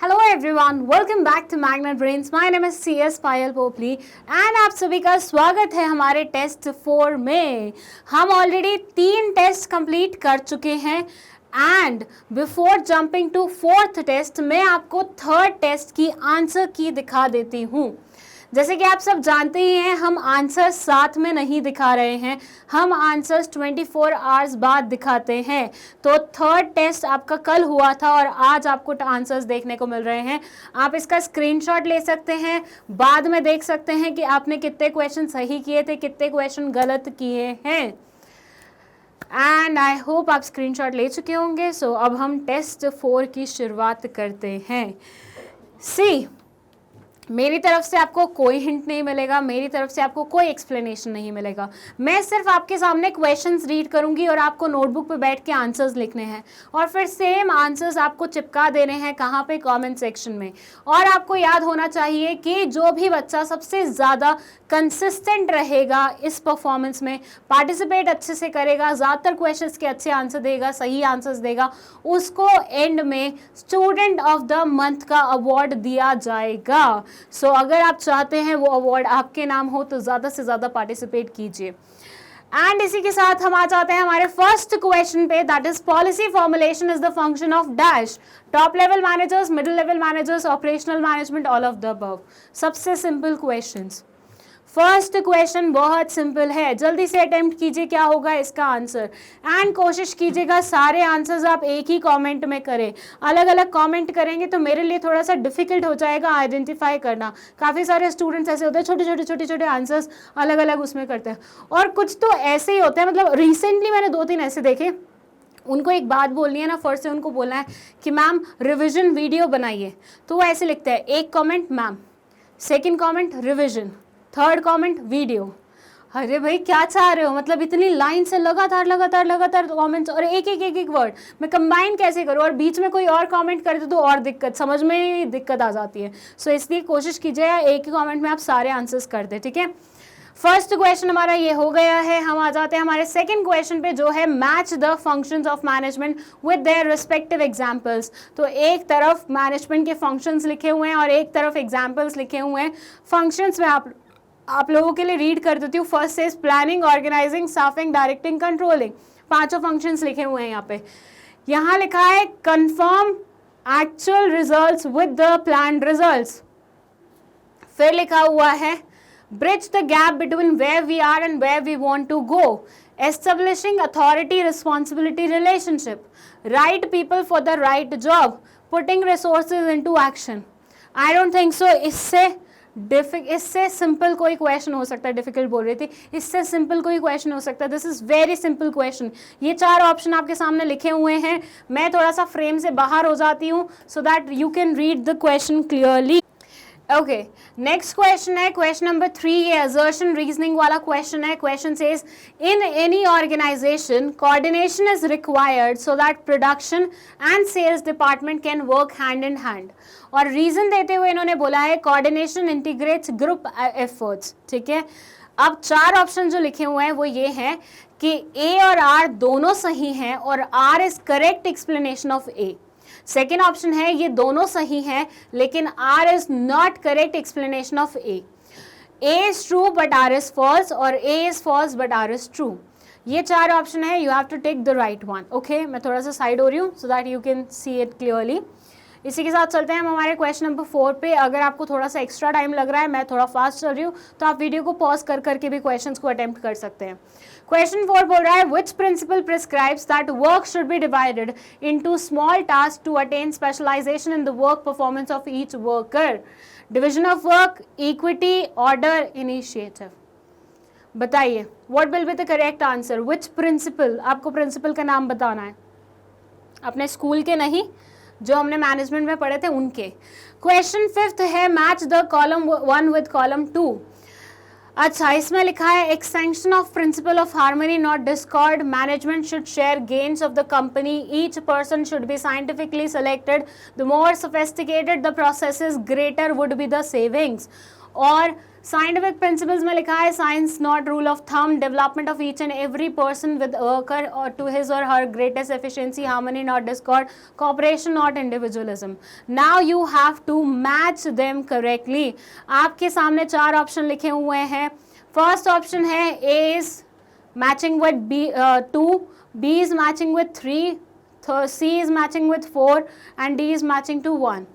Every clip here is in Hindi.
Hello everyone, welcome back to magnet brains. My name is CS Payal Popli and आप सभी का स्वागत है हमारे टेस्ट 4 में। हम ऑलरेडी 3 टेस्ट कंप्लीट कर चुके हैं and before jumping to 4th test मैं आपको 3rd टेस्ट की आंसर की दिखा देती हूँ। जैसे कि आप सब जानते ही हैं, हम आंसर्स साथ में नहीं दिखा रहे हैं, हम आंसर्स 24 आवर्स बाद दिखाते हैं। तो 3rd टेस्ट आपका कल हुआ था और आज आपको आंसर्स देखने को मिल रहे हैं। आप इसका स्क्रीनशॉट ले सकते हैं, बाद में देख सकते हैं कि आपने कितने क्वेश्चन सही किए थे, कितने क्वेश्चन गलत किए हैं। एंड आई होप आप स्क्रीनशॉट ले चुके होंगे। सो अब हम टेस्ट 4 की शुरुआत करते हैं। सी, मेरी तरफ से आपको कोई हिंट नहीं मिलेगा, मेरी तरफ से आपको कोई एक्सप्लेनेशन नहीं मिलेगा। मैं सिर्फ आपके सामने क्वेश्चंस रीड करूंगी और आपको नोटबुक पे बैठ के आंसर्स लिखने हैं और फिर सेम आंसर्स आपको चिपका देने हैं। कहाँ पे? कमेंट सेक्शन में। और आपको याद होना चाहिए कि जो भी बच्चा सबसे ज़्यादा कंसिस्टेंट रहेगा इस परफॉर्मेंस में, पार्टिसिपेट अच्छे से करेगा, ज़्यादातर क्वेश्चंस के अच्छे आंसर देगा, सही आंसर्स देगा, उसको एंड में स्टूडेंट ऑफ द मंथ का अवार्ड दिया जाएगा। सो अगर आप चाहते हैं वो अवार्ड आपके नाम हो तो ज़्यादा से ज़्यादा पार्टिसिपेट कीजिए। एंड इसी के साथ हम आ जाते हैं हमारे फर्स्ट क्वेश्चन पे, that is policy formulation is the function of dash, top level managers, middle level managers, operational management, all of the above. सबसे सिंपल क्वेश्चंस। फर्स्ट क्वेश्चन बहुत सिंपल है, जल्दी से अटेम्प्ट कीजिए क्या होगा इसका आंसर। एंड कोशिश कीजिएगा सारे आंसर्स आप एक ही कमेंट में करें। अलग अलग कमेंट करेंगे तो मेरे लिए थोड़ा सा डिफिकल्ट हो जाएगा आइडेंटिफाई करना। काफ़ी सारे स्टूडेंट्स ऐसे होते हैं, छोटे छोटे आंसर्स अलग अलग उसमें करते हैं, और कुछ तो ऐसे ही होते हैं। मतलब रिसेंटली मैंने 2-3 ऐसे देखे, उनको एक बात बोलनी है ना, फर्स्ट से उनको बोलना है कि मैम रिविजन वीडियो बनाइए, तो वो ऐसे लिखते हैं, एक comment ma'am, second comment revision, 3rd comment video. अरे भाई क्या चाह रहे हो? मतलब इतनी लाइन से लगातार कमेंट्स और एक वर्ड मैं कंबाइन कैसे करूँ, और बीच में कोई और कमेंट कर दे तो और दिक्कत, समझ में ही दिक्कत आ जाती है। सो इसलिए कोशिश कीजिए एक ही कमेंट में आप सारे आंसर्स कर दें, ठीक है। फर्स्ट क्वेश्चन हमारा ये हो गया है। हम आ जाते हैं हमारे सेकंड क्वेश्चन पे, जो है match the functions of management with their respective examples. तो एक तरफ मैनेजमेंट के फंक्शंस लिखे हुए हैं और एक तरफ एग्जांपल्स लिखे हुए हैं। फंक्शंस में आप लोगों के लिए रीड कर देती हूँ। First is planning, organising, staffing, directing, controlling. 5 functions लिखे हुए हैं यहाँ लिखा है confirm actual results with the planned results. फिर लिखा हुआ है bridge the gap between where we are and where we want to go, establishing authority responsibility relationship, right people for the right job, putting resources into action. I don't think so इससे सिंपल कोई क्वेश्चन हो सकता है। डिफिकल्ट बोल रही थी, इससे सिंपल कोई क्वेश्चन हो सकता है। This is very simple question. ये 4 ऑप्शन आपके सामने लिखे हुए हैं। मैं थोड़ा सा फ्रेम से बाहर हो जाती हूँ so that you can read the question clearly. Okay, next question है क्वेश्चन नंबर 3। ये असर्शन रीजनिंग वाला क्वेश्चन है। Question says in any organisation coordination is required so that production and sales department can work hand in hand. और रीजन देते हुए इन्होंने बोला है कोऑर्डिनेशन इंटीग्रेट्स ग्रुप एफर्ट्स, ठीक है। अब 4 ऑप्शन जो लिखे हुए हैं वो ये हैं कि ए और आर दोनों सही हैं और R is correct explanation of A. Second option है ये दोनों सही हैं लेकिन R is not correct explanation of A. A is true but R is false, और A is false but R is true. ये 4 ऑप्शन है, you have to take the right one. Okay, मैं थोड़ा सा साइड हो रही हूँ so that you can see it clearly. इसी के साथ चलते हैं हम हमारे क्वेश्चन नंबर 4 पे। अगर आपको थोड़ा सा एक्स्ट्रा टाइम लग रहा है, मैं थोड़ा फास्ट चल रही हूँ, तो आप वीडियो को पॉज कर करके भी क्वेश्चंस को अटेम्प्ट कर सकते हैं। क्वेश्चन 4 बोल रहा है which principle prescribes that work should be divided into small task to attain specialization in the work performance of each worker. Division of work, equity, order, initiative. बताइए what will be the correct answer. Which principle, आपको प्रिंसिपल का नाम बताना है, अपने स्कूल के नहीं, जो हमने मैनेजमेंट में पढ़े थे उनके। क्वेश्चन 5th है match the column 1 with column 2। अच्छा, इसमें लिखा है extension of principle of harmony not Discord, management should share gains of the company, each person should be scientifically selected, the more sophisticated the processes greater would be the savings. और साइंटिफिक प्रिंसिपल्स में लिखा है science not rule of thumb, development of each and every person with worker और टू हिज और हर greatest efficiency, harmony not discord, cooperation not individualism. Now you have to match them correctly. आपके सामने 4 ऑप्शन लिखे हुए हैं. फर्स्ट ऑप्शन है A is matching with B 2, B is matching with 3, C is matching with 4 and D is matching to 1.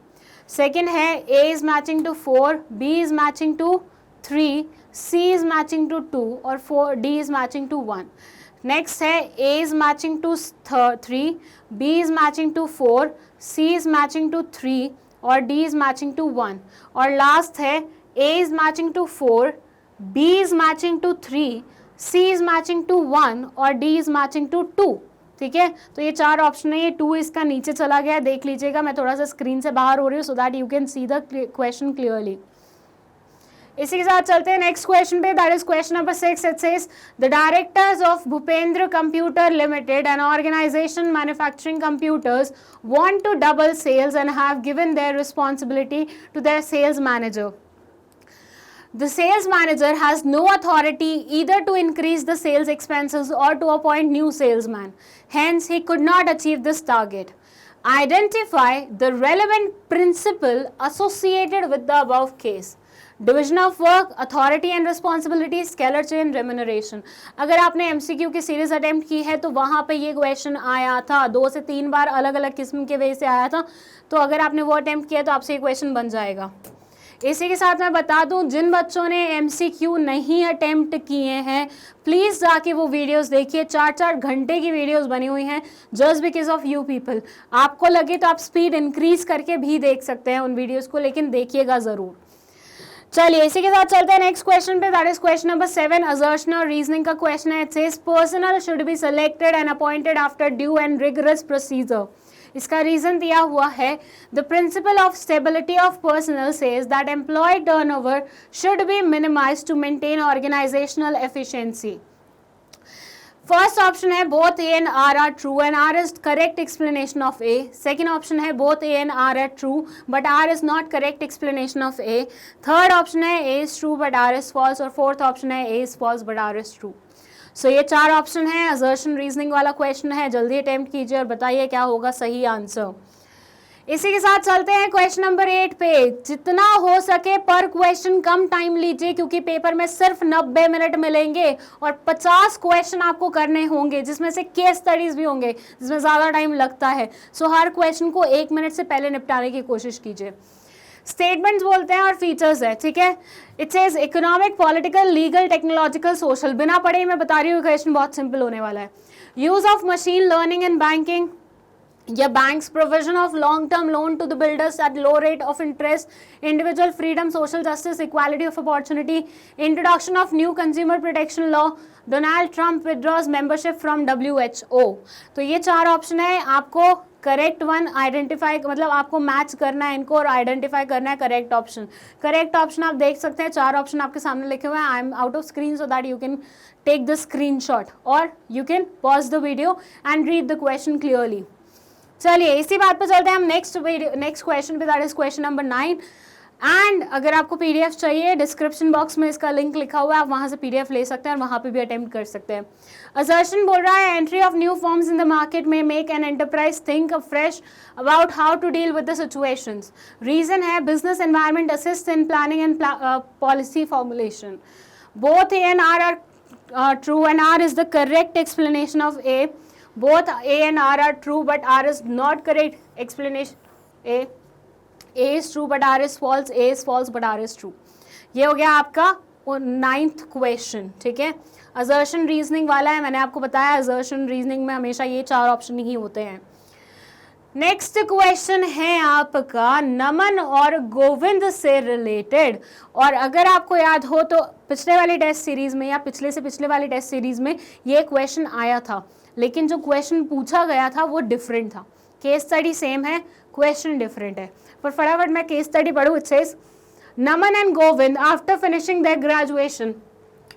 Second है A is matching to 4, B is matching to 3, C is matching to 2 और 4 D is matching to 1. Next है A is matching to 3, B is matching to 4, C is matching to 3 और D is matching to 1. और last है A is matching to 4, B is matching to 3, C is matching to 1 और D is matching to 2. ठीक है, तो ये 4 ऑप्शन है. ये 2 इसका नीचे चला गया, देख लीजिएगा. मैं थोड़ा सा स्क्रीन से बाहर हो रही हूँ so that you can see the question clearly. इसी के साथ चलते हैं नेक्स्ट क्वेश्चन पे. That is question number 6. It says the directors of Bhupendra computer limited an organisation manufacturing computers want to double sales and have given their responsibility to their sales manager. The sales manager has no authority either to increase the sales expenses or to appoint new salesman. Hence, he could not achieve this target. Identify the relevant principle associated with the above case. Division of work, authority and responsibility, scalar chain, remuneration. अगर आपने MCQ की सीरीज अटेम्प्ट की है तो वहाँ पे ये क्वेश्चन आया था. 2 से 3 बार अलग अलग किस्म के वे से आया था. तो अगर आपने वो अटेम्प्ट किया तो आपसे ये क्वेश्चन बन जाएगा. इसी के साथ मैं बता दूं, जिन बच्चों ने MCQ नहीं अटेम्प्ट किए हैं प्लीज़ जाके वो वीडियोस देखिए. 4-4 घंटे की वीडियोस बनी हुई हैं just because of you people. आपको लगे तो आप स्पीड इंक्रीज करके भी देख सकते हैं उन वीडियोस को, लेकिन देखिएगा ज़रूर. चलिए इसी के साथ चलते हैं नेक्स्ट क्वेश्चन पे. That is question number 7. Assertion और रीजनिंग का क्वेश्चन है. It says personal should be selected and appointed after due and rigorous procedure. इसका रीजन दिया हुआ है the principle of stability of personal says that employ turnover should be minimize to maintain organizational efficiency. First option है both A and R are true and R is correct explanation of A. Second option है both A and R are true but R is not correct explanation of A. Third option है A is true but R is false और फोर्थ ऑप्शन है A is false but R is true. So ये 4 ऑप्शन है. असर्शन रीजनिंग वाला क्वेश्चन है. जल्दी अटेम्प्ट कीजिए और बताइए क्या होगा सही आंसर. इसी के साथ चलते हैं क्वेश्चन नंबर 8 पे. जितना हो सके पर क्वेश्चन कम टाइम लीजिए क्योंकि पेपर में सिर्फ 90 मिनट मिलेंगे और 50 क्वेश्चन आपको करने होंगे जिसमें से केस स्टडीज भी होंगे जिसमें ज़्यादा टाइम लगता है. सो हर क्वेश्चन को 1 मिनट से पहले निपटाने की कोशिश कीजिए. स्टेटमेंट्स बोलते हैं और फीचर्स है. ठीक है, it says economic, political, legal, technological, social. बिना पढ़े ही मैं बता रही हूँ क्वेश्चन बहुत सिंपल होने वाला है. Use of machine learning in banking या banks, provision of long term loan to the builders at low rate of interest, individual freedom, social justice, equality of opportunity, introduction of new consumer protection law, Donald Trump withdraws membership from WHO. तो ये 4 ऑप्शन है. आपको करेक्ट वन आइडेंटिफाई, मतलब आपको मैच करना है इनको और आइडेंटिफाई करना है करेक्ट ऑप्शन. करेक्ट ऑप्शन आप देख सकते हैं. 4 ऑप्शन आपके सामने लिखे हुए हैं. I am out of screen so that you can take the screenshot और you can pause the video and read the question clearly. चलिए इसी बात पे चलते हैं हम नेक्स्ट क्वेश्चन पे. That is question number 9. And अगर आपको PDF चाहिए डिस्क्रिप्शन बॉक्स में इसका लिंक लिखा हुआ है, आप वहाँ से PDF ले सकते हैं और वहाँ पे भी अटेम्प्ट कर सकते हैं. असर्शन बोल रहा है entry of new forms in the market में make an enterprise think fresh about how to deal with the situations. Reason है business environment assist in planning and policy formulation. Both A and R are true and R is the correct explanation of A. Both A and R are true but R is not correct explanation. A is true but R is false. A is false but R is true. ये हो गया आपका 9th क्वेश्चन. ठीक है, असर्शन रीजनिंग वाला है. मैंने आपको बताया असर्शन रीजनिंग में हमेशा ये 4 ऑप्शन ही होते हैं. नेक्स्ट क्वेश्चन है आपका नमन और गोविंद से रिलेटेड. और अगर आपको याद हो तो पिछले वाली टेस्ट सीरीज में या पिछले से पिछले वाली टेस्ट सीरीज में ये क्वेश्चन आया था, लेकिन जो क्वेश्चन पूछा गया था वो डिफरेंट था. केस स्टडी सेम है, क्वेश्चन डिफरेंट है. पर फटाफट मैं केस स्टडी पढ़ूँ. It says Naman and Govind after finishing their graduation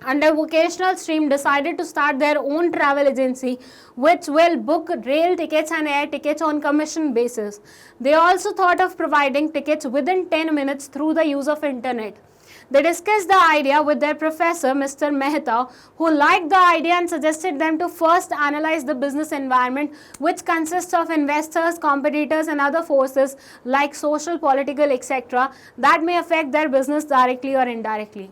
under vocational stream decided to start their own travel agency which will book rail tickets and air tickets on commission basis. They also thought of providing tickets within 10 minutes through the use of internet. They discussed the idea with their professor, Mr. Mehta, who liked the idea and suggested them to first analyze the business environment, which consists of investors, competitors, and other forces like social, political, etc., that may affect their business directly or indirectly.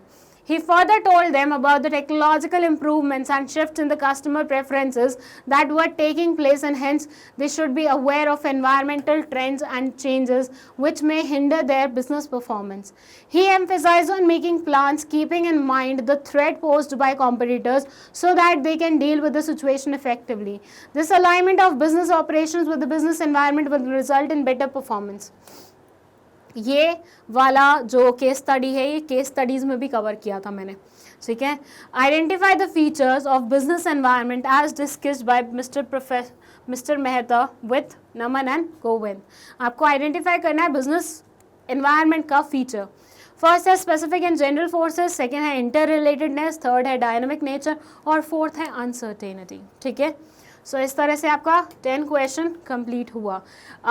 He further told them about the technological improvements and shifts in the customer preferences that were taking place, and hence they should be aware of environmental trends and changes which may hinder their business performance. He emphasized on making plans keeping in mind the threat posed by competitors so that they can deal with the situation effectively. This alignment of business operations with the business environment will result in better performance. ये वाला जो केस स्टडी है ये केस स्टडीज़ में भी कवर किया था मैंने, ठीक है. Identify the features of business environment as discussed by mister Mehta with Naman and Govind. आपको आइडेंटिफाई करना है बिजनेस एनवायरनमेंट का फीचर. फर्स्ट है specific and general forces, second है इंटर रिलेटेडनेस, थर्ड है डायनामिक नेचर और फोर्थ है अनसर्टेनिटी. ठीक है, सो इस तरह से आपका 10 क्वेश्चन कंप्लीट हुआ.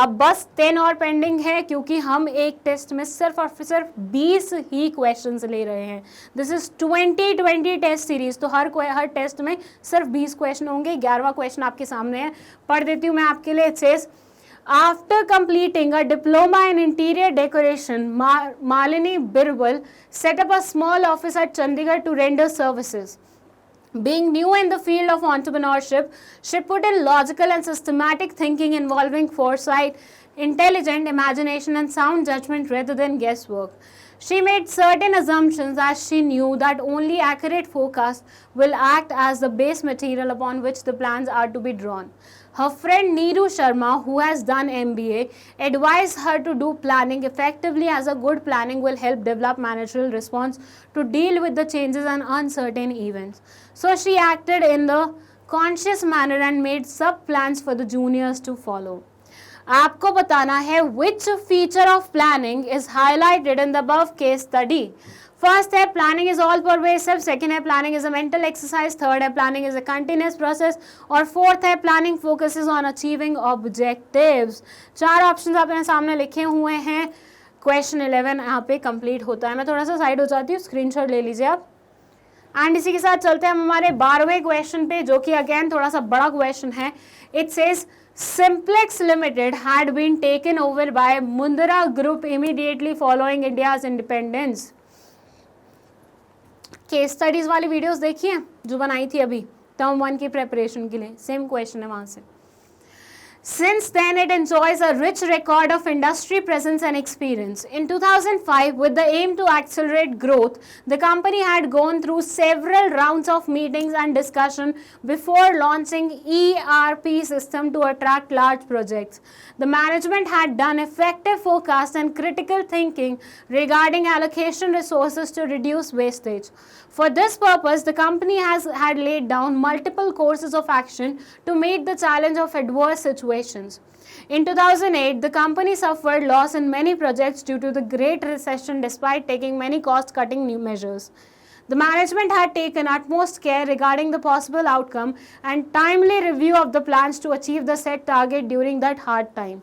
अब बस 10 और पेंडिंग है क्योंकि हम एक टेस्ट में सिर्फ और सिर्फ 20 ही क्वेश्चंस ले रहे हैं. दिस इज 2020 टेस्ट सीरीज, तो हर टेस्ट में सिर्फ 20 क्वेश्चन होंगे. 11वां क्वेश्चन आपके सामने है, पढ़ देती हूँ मैं आपके लिए. It says After completing a diploma in interior decoration, Malini Birbal set up a small office at Chandigarh to render services. Being new in the field of entrepreneurship, she put in logical and systematic thinking involving foresight, intelligent imagination and sound judgment rather than guesswork. She made certain assumptions as she knew that only accurate forecasts will act as the base material upon which the plans are to be drawn. Her friend Neeru Sharma, who has done MBA, advised her to do planning effectively as a good planning will help develop managerial response to deal with the changes and uncertain events. So she acted in the conscious manner and made sub-plans for the juniors to follow. आपको बताना है which feature of planning is highlighted in the above case study. First है planning is all pervasive, second है planning is a mental exercise, third है planning is a continuous process और फोर्थ है planning focuses on achieving objectives. 4 options आपने सामने लिखे हुए हैं. क्वेश्चन 11 यहाँ पे कंप्लीट होता है. मैं थोड़ा सा साइड हो जाती हूँ, स्क्रीनशॉट ले लीजिए आप. एंड इसी के साथ चलते हैं हम हमारे 12वें क्वेश्चन पे, जो कि अगेन थोड़ा सा बड़ा क्वेश्चन है. It says Simplex Limited had been taken over by Mundra Group immediately following India's independence. Case studies वाली वीडियोस देखिए जो बनाई थी अभी टर्म 1 की प्रेपरेशन के लिए, सेम क्वेश्चन है वहां से. Since then, it enjoys a rich record of industry presence and experience. In 2005, with the aim to accelerate growth, the company had gone through several rounds of meetings and discussion before launching ERP system to attract large projects. The management had done effective forecast and critical thinking regarding allocation resources to reduce wastage. For this purpose, the company had laid down multiple courses of action to meet the challenge of adverse situations. In 2008, the company suffered loss in many projects due to the Great Recession despite taking many cost-cutting new measures. The management had taken utmost care regarding the possible outcome and timely review of the plans to achieve the set target during that hard time.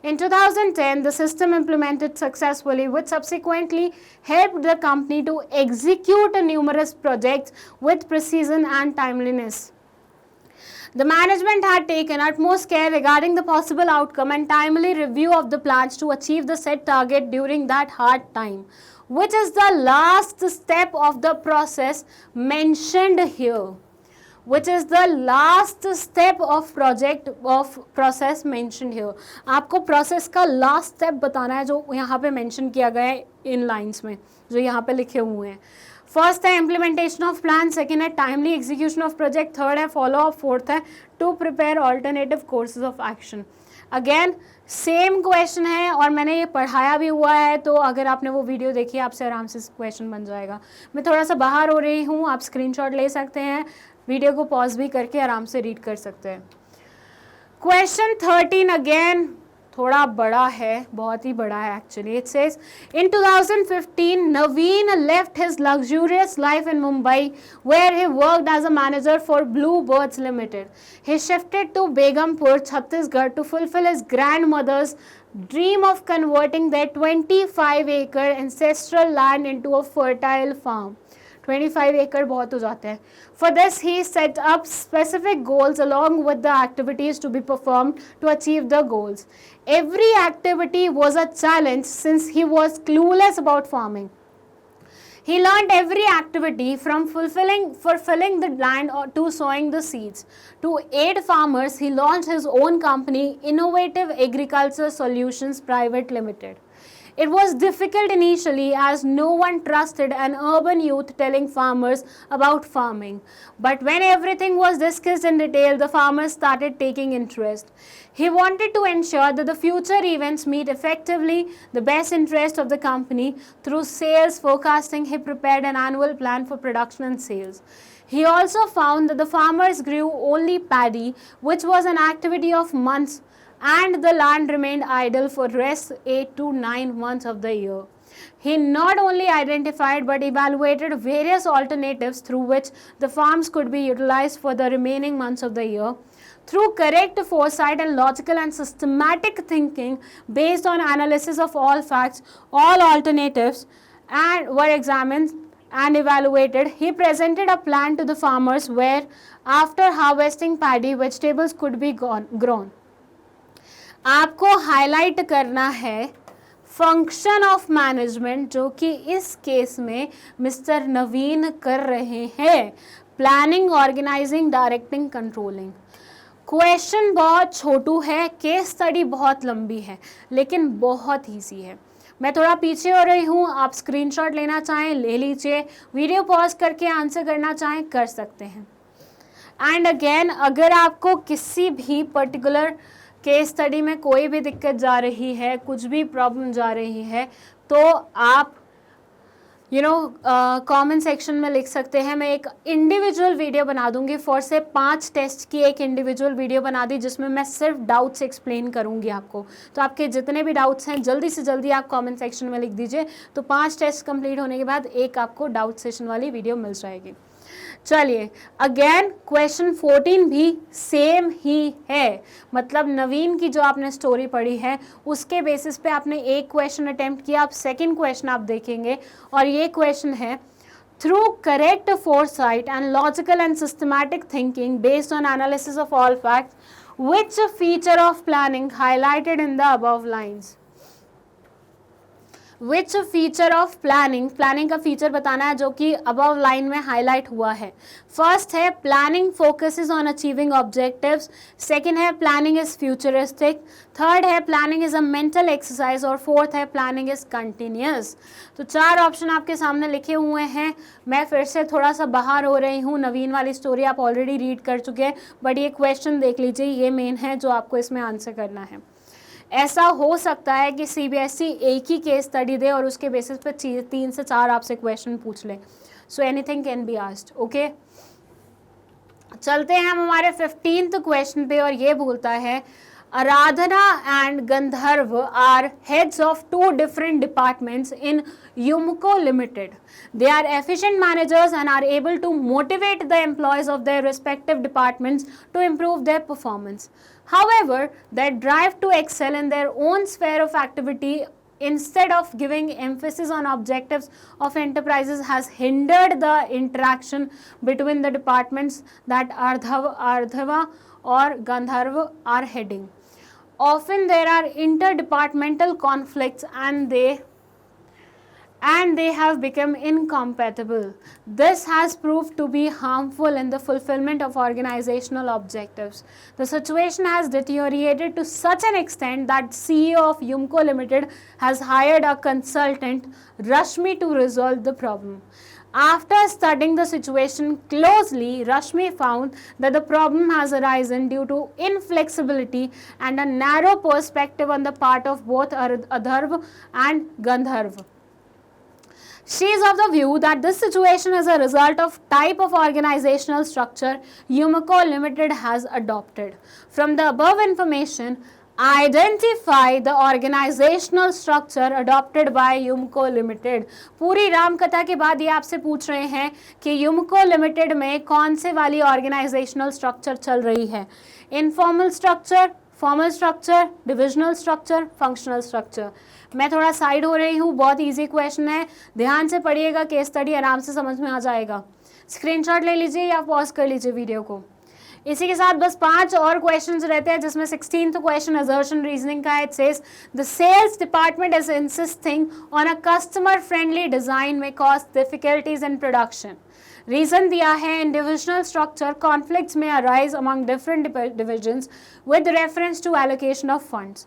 In 2010, the system implemented successfully, which subsequently helped the company to execute numerous projects with precision and timeliness. The management had taken utmost care regarding the possible outcome and timely review of the plans to achieve the set target during that hard time, which is the last step of the process mentioned here. Which is the last step of process mentioned here. आपको प्रोसेस का लास्ट स्टेप बताना है जो यहाँ पे मेंशन किया गया है इन लाइंस में, जो यहाँ पे लिखे हुए हैं. फर्स्ट है इम्प्लीमेंटेशन ऑफ प्लान, सेकेंड है timely execution of project, third है फॉलो अप, फोर्थ है to prepare alternative courses of action. Again same question है और मैंने ये पढ़ाया भी हुआ है, तो अगर आपने वो वीडियो देखी आपसे आराम से क्वेश्चन बन जाएगा. मैं थोड़ा सा बाहर हो रही हूँ, आप स्क्रीनशॉट ले सकते हैं, वीडियो को पॉज भी करके आराम से रीड कर सकते हैं. क्वेश्चन 13 अगेन थोड़ा बड़ा है, बहुत ही बड़ा है actually. It says in 2015 Naveen left his luxurious life in Mumbai where he worked as a manager for Blue Birds Limited. He shifted to Begumpur, Chhattisgarh to fulfill his grandmother's dream of converting their 25-acre ancestral land into a fertile farm. 25 एकड़ बहुत हो जाते हैं. For this, he set up specific goals along with the activities to be performed to achieve the goals. Every activity was a challenge since he was clueless about farming. He learned every activity from fulfilling the land to sowing the seeds. To aid farmers, he launched his own company, Innovative Agriculture Solutions Private Limited. It was difficult initially as no one trusted an urban youth telling farmers about farming. But when everything was discussed in detail, the farmers started taking interest. He wanted to ensure that the future events meet effectively the best interest of the company. Through sales forecasting, he prepared an annual plan for production and sales. He also found that the farmers grew only paddy, which was an activity of months, and the land remained idle for rest 8 to 9 months of the year. He not only identified but evaluated various alternatives through which the farms could be utilized for the remaining months of the year. Through correct foresight and logical and systematic thinking based on analysis of all facts, all alternatives and were examined and evaluated, he presented a plan to the farmers where after harvesting paddy, vegetables could be grown. आपको हाईलाइट करना है फंक्शन ऑफ मैनेजमेंट, जो कि इस केस में मिस्टर नवीन कर रहे हैं. Planning, organising, directing, controlling. Question बहुत छोटू है, केस स्टडी बहुत लंबी है, लेकिन बहुत ईजी है. मैं थोड़ा पीछे हो रही हूँ, आप स्क्रीनशॉट लेना चाहें ले लीजिए, वीडियो पॉज करके आंसर करना चाहें कर सकते हैं. एंड अगेन, अगर आपको किसी भी पर्टिकुलर केस स्टडी में कोई भी दिक्कत जा रही है, कुछ भी प्रॉब्लम जा रही है, तो आप कमेंट सेक्शन में लिख सकते हैं. मैं एक इंडिविजुअल वीडियो बना दूंगी. फॉर से 5 टेस्ट की एक इंडिविजुअल वीडियो बना दी जिसमें मैं सिर्फ डाउट्स एक्सप्लेन करूंगी आपको. तो आपके जितने भी डाउट्स हैं जल्दी से जल्दी आप कमेंट सेक्शन में लिख दीजिए. तो 5 टेस्ट कंप्लीट होने के बाद एक आपको डाउट सेशन वाली वीडियो मिल जाएगी. चलिए, अगेन क्वेश्चन 14 भी सेम ही है. मतलब नवीन की जो आपने स्टोरी पढ़ी है उसके बेसिस पे आपने एक क्वेश्चन अटेम्प्ट किया. आप सेकंड क्वेश्चन आप देखेंगे और ये क्वेश्चन है, through correct foresight and logical and systematic thinking based on analysis of all facts, which feature of planning highlighted in the above lines. Which feature of planning, planning का फीचर बताना है जो कि अबव लाइन में हाईलाइट हुआ है. फर्स्ट है planning focuses on achieving objectives. Second है प्लानिंग इज फ्यूचरिस्टिक. थर्ड है planning is a mental exercise. और फोर्थ है प्लानिंग इज कंटिन्यूअस. तो 4 ऑप्शन आपके सामने लिखे हुए हैं. मैं फिर से थोड़ा सा बाहर हो रही हूँ. नवीन वाली स्टोरी आप ऑलरेडी रीड कर चुके हैं, बट ये क्वेश्चन देख लीजिए, ये मेन है जो आपको इसमें आंसर करना है. ऐसा हो सकता है कि सीबीएसई एक ही केस स्टडी दे और उसके बेसिस पे 3 से 4 आपसे क्वेश्चन पूछ ले. So anything can be asked. Okay, चलते हैं हम हमारे 15th क्वेश्चन पे और ये बोलता है, आराधना and Gandharva are heads of 2 different departments in Yumco Limited. They are efficient managers and are able to motivate the employees of their respective departments to improve their performance. However, their drive to excel in their own sphere of activity instead of giving emphasis on objectives of enterprises has hindered the interaction between the departments that Ardhava or Gandharva are heading. Often there are interdepartmental conflicts and they have become incompatible. This has proved to be harmful in the fulfillment of organizational objectives. The situation has deteriorated to such an extent that CEO of Yumco Limited has hired a consultant, Rashmi, to resolve the problem. After studying the situation closely, Rashmi found that the problem has arisen due to inflexibility and a narrow perspective on the part of both Adharv and Gandharv. She is of the view that this situation is a result of type of organizational structure Yumco Limited has adopted. From the above information, identify the organizational structure adopted by Yumco Limited. पूरी राम कथा के बाद ये आपसे पूछ रहे हैं कि Yumco Limited में कौन से वाली organizational structure चल रही है. Informal structure, formal structure, divisional structure, functional structure. मैं थोड़ा साइड हो रही हूँ, बहुत इजी क्वेश्चन है, ध्यान से पढ़िएगा, केस स्टडी आराम से समझ में आ जाएगा। स्क्रीनशॉट ले लीजिए या पॉज कर लीजिए वीडियो को। इसी के साथ बस 5 और क्वेश्चंस रहते हैं, जिसमें 16th क्वेश्चन असर्शन रीजनिंग का है। It says the sales department is insisting on a customer friendly design may cause difficulties in production. Reason दिया है, in divisional structure conflicts may arise among different divisions with reference to allocation of funds.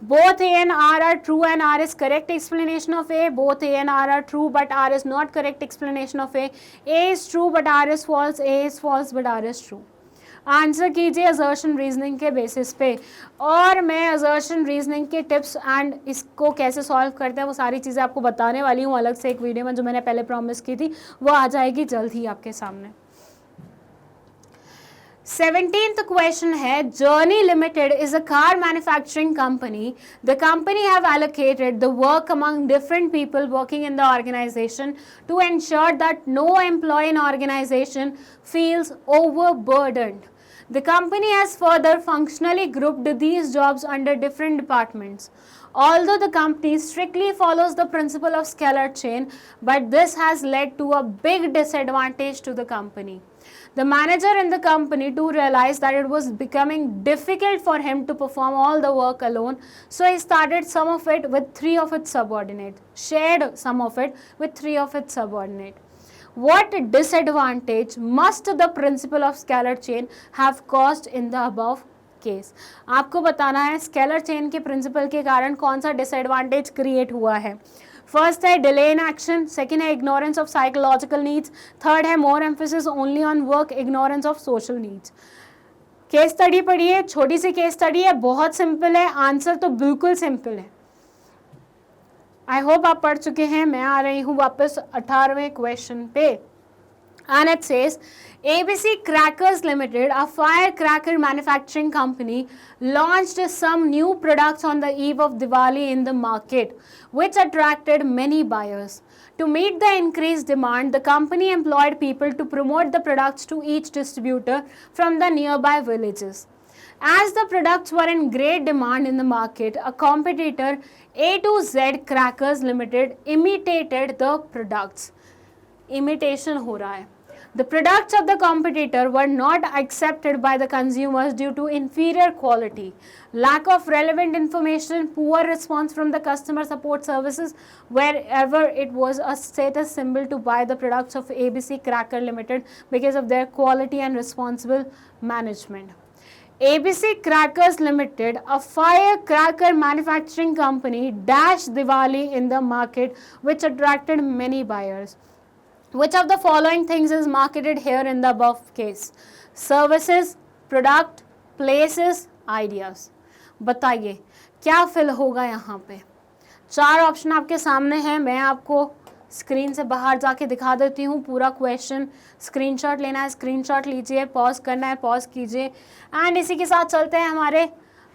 Both A and R are true and R is correct explanation of A. Both A and R are true but R is not correct explanation of A. A is true but R is false. A is false but R is true. Answer कीजिए असर्शन रीजनिंग के बेसिस पे, और मैं असर्शन रीजनिंग के टिप्स एंड इसको कैसे सॉल्व करते हैं वो सारी चीज़ें आपको बताने वाली हूँ अलग से एक वीडियो में, जो मैंने पहले प्रॉमिस की थी, वो आ जाएगी जल्द ही आपके सामने। 17th question है, Journey Limited is a car manufacturing company. The company have allocated the work among different people working in the organization to ensure that no employee in organization feels overburdened. The company has further functionally grouped these jobs under different departments. Although the company strictly follows the principle of scalar chain, but this has led to a big disadvantage to the company. The manager in the company too realized that it was becoming difficult for him to perform all the work alone, so he started some of it with 3 of its subordinates, shared some of it with 3 of its subordinates. What disadvantage must the principle of scalar chain have caused in the above case? आपको बताना है स्केलर चेन के प्रिंसिपल के कारण कौन सा डिसएडवांटेज क्रिएट हुआ है। फर्स्ट है डिले इन एक्शन, सेकेंड है ignorance of psychological needs, third है more emphasis only on work, ignorance of social needs. Case study पढ़िए, छोटी सी केस स्टडी है, बहुत सिंपल है, आंसर तो बिल्कुल सिंपल है। आई होप आप पढ़ चुके हैं। मैं आ रही हूँ वापस 18वें क्वेश्चन पे, and it says ABC Crackers Limited, a firecracker manufacturing company, launched some new products on the eve of Diwali in the market, which attracted many buyers. To meet the increased demand, the company employed people to promote the products to each distributor from the nearby villages. As the products were in great demand in the market, a competitor, A to Z Crackers Limited, imitated the products. Imitation हो रहा है। The products of the competitor were not accepted by the consumers due to inferior quality, lack of relevant information, poor response from the customer support services wherever it was a status symbol to buy the products of ABC Cracker Limited because of their quality and responsible management. ABC Crackers Limited, a firecracker manufacturing company, dashed Diwali in the market, which attracted many buyers. Which of the following things is marketed here in the above case? Services, product, places, ideas. बताइए क्या फिल होगा यहाँ पे। 4 ऑप्शन आपके सामने हैं, मैं आपको स्क्रीन से बाहर जाके दिखा देती हूँ पूरा क्वेश्चन। स्क्रीनशॉट लेना है स्क्रीनशॉट लीजिए, पॉज करना है पॉज कीजिए, एंड इसी के साथ चलते हैं हमारे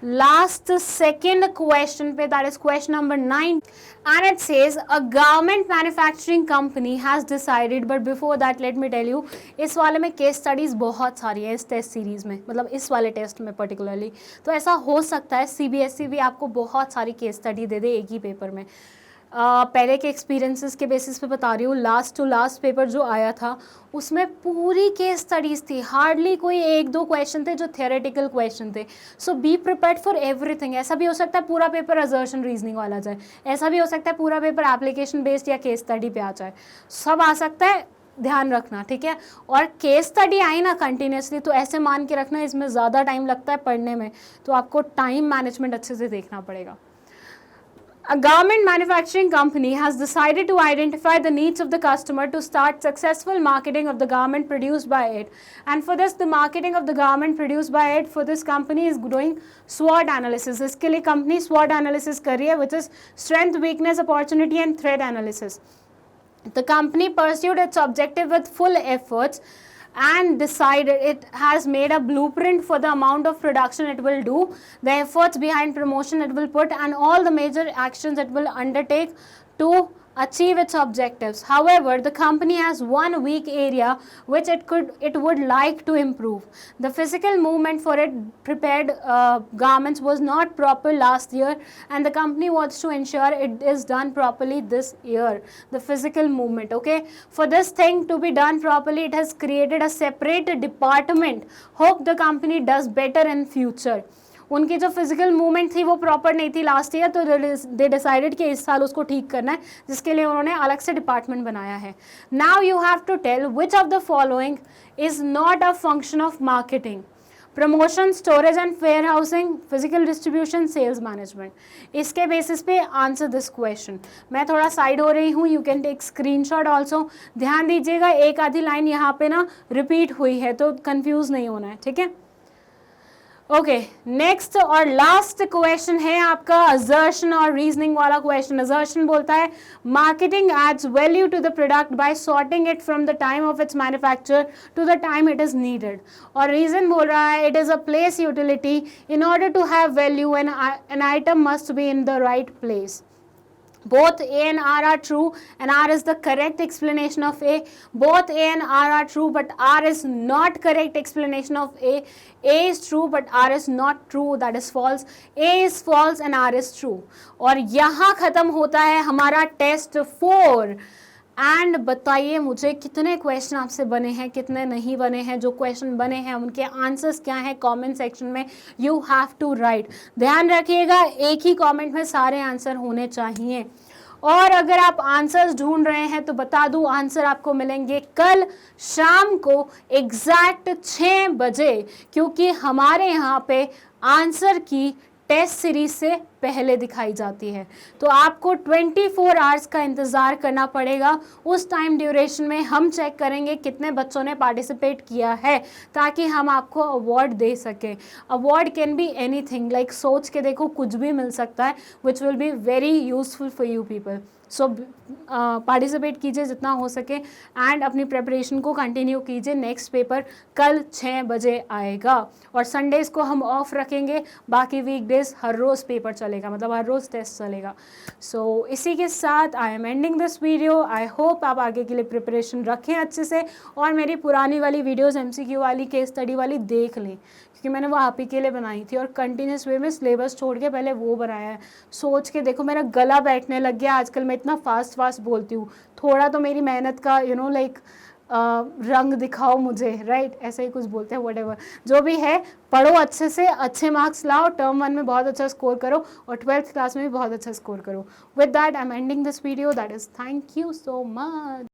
लास्ट सेकेंड क्वेश्चन पे, that is question number 9, and it says a garment manufacturing company has decided, but before that let me tell you, इस वाले में केस स्टडीज़ बहुत सारी है इस टेस्ट सीरीज़ में, मतलब इस वाले टेस्ट में पर्टिकुलरली। तो ऐसा हो सकता है CBSE भी आपको बहुत सारी केस स्टडी दे दे एक ही पेपर में। पहले के एक्सपीरियंसेस के बेसिस पे बता रही हूँ, लास्ट टू लास्ट पेपर जो आया था उसमें पूरी केस स्टडीज़ थी, हार्डली कोई 1-2 क्वेश्चन थे जो थियोरेटिकल क्वेश्चन थे। सो बी प्रिपेयर्ड फॉर एवरीथिंग। ऐसा भी हो सकता है पूरा पेपर असर्शन रीजनिंग वाला जाए, ऐसा भी हो सकता है पूरा पेपर एप्लीकेशन बेस्ड या केस स्टडी पे आ जाए, सब आ सकता है, ध्यान रखना ठीक है। और केस स्टडी आई ना कंटिन्यूसली तो ऐसे मान के रखना इसमें ज़्यादा टाइम लगता है पढ़ने में, तो आपको टाइम मैनेजमेंट अच्छे से देखना पड़ेगा। A garment manufacturing company has decided to identify the needs of the customer to start successful marketing of the garment produced by it. And for this, the marketing of the garment produced by it for this company is doing SWOT analysis. इसके लिए company SWOT analysis कर रही है, which is strength, weakness, opportunity and threat analysis. The company pursued its objective with full efforts and decided it has made a blueprint for the amount of production it will do, the efforts behind promotion it will put, and all the major actions it will undertake to achieve its objectives. However, the company has one weak area which it would like to improve. The physical movement for it prepared garments was not proper last year, and the company wants to ensure it is done properly this year. The physical movement, okay? For this thing to be done properly, it has created a separate department. Hope the company does better in future. उनकी जो फिजिकल मूवमेंट थी वो प्रॉपर नहीं थी लास्ट ईयर, तो दे डिसाइडेड कि इस साल उसको ठीक करना है, जिसके लिए उन्होंने अलग से डिपार्टमेंट बनाया है. Now you have to tell which of the following is not a function of marketing. Promotion, storage and warehousing, physical distribution, sales management. इसके बेसिस पे आंसर दिस क्वेश्चन. मैं थोड़ा साइड हो रही हूँ, you can take screenshot also. ध्यान दीजिएगा, एक आधी लाइन यहाँ पे ना रिपीट हुई है, तो कंफ्यूज नहीं होना है, ठीक है. ओके, नेक्स्ट और लास्ट क्वेश्चन है आपका असर्शन और रीजनिंग वाला क्वेश्चन. असर्शन बोलता है marketing adds value to the product by sorting it from the time of its manufacture to the time it is needed. और रीजन बोल रहा है it is a place utility. In order to have value an item must be in the right place. Both A and R are true, and R is the correct explanation of A. Both A and R are true, but R is not correct explanation of A. A is true, but R is not true. That is false. A is false and R is true. और यहाँ ख़त्म होता है हमारा टेस्ट 4. एंड बताइए मुझे कितने क्वेश्चन आपसे बने हैं, कितने नहीं बने हैं. जो क्वेश्चन बने हैं उनके आंसर्स क्या हैं, कमेंट सेक्शन में यू हैव टू राइट. ध्यान रखिएगा, एक ही कमेंट में सारे आंसर होने चाहिए. और अगर आप आंसर्स ढूंढ रहे हैं तो बता दूं, आंसर आपको मिलेंगे कल शाम को एग्जैक्ट 6 बजे, क्योंकि हमारे यहाँ पे आंसर की टेस्ट सीरीज से पहले दिखाई जाती है. तो आपको 24 आवर्स का इंतज़ार करना पड़ेगा. उस टाइम ड्यूरेशन में हम चेक करेंगे कितने बच्चों ने पार्टिसिपेट किया है, ताकि हम आपको अवार्ड दे सकें. Award can be anything, like सोच के देखो, कुछ भी मिल सकता है, which will be very useful for you people. So participate कीजिए जितना हो सके एंड अपनी प्रिपरेशन को कंटिन्यू कीजिए. नेक्स्ट पेपर कल 6 बजे आएगा और संडेज को हम ऑफ रखेंगे. बाकी वीकडेज हर रोज़ पेपर चलेगा, मतलब हर रोज़ टेस्ट चलेगा. सो इसी के साथ I am ending this video. I hope आप आगे के लिए प्रिपरेशन रखें अच्छे से, और मेरी पुरानी वाली वीडियोज़ MCQ वाली, केस स्टडी वाली देख लें, क्योंकि मैंने वो आप ही के लिए बनाई थी और कंटिन्यूस वे में सिलेबस छोड़ के पहले वो बनाया है. सोच के देखो, मेरा गला बैठने लग गया आजकल, मैं इतना फास्ट बोलती हूँ. थोड़ा तो मेरी मेहनत का लाइक रंग दिखाओ मुझे, राइट? ऐसे ही कुछ बोलते हैं, व्हाटएवर जो भी है. पढ़ो अच्छे से, अच्छे मार्क्स लाओ, टर्म 1 में बहुत अच्छा स्कोर करो और 12th क्लास में भी बहुत अच्छा स्कोर करो. With that I am ending this video. That is thank you so much.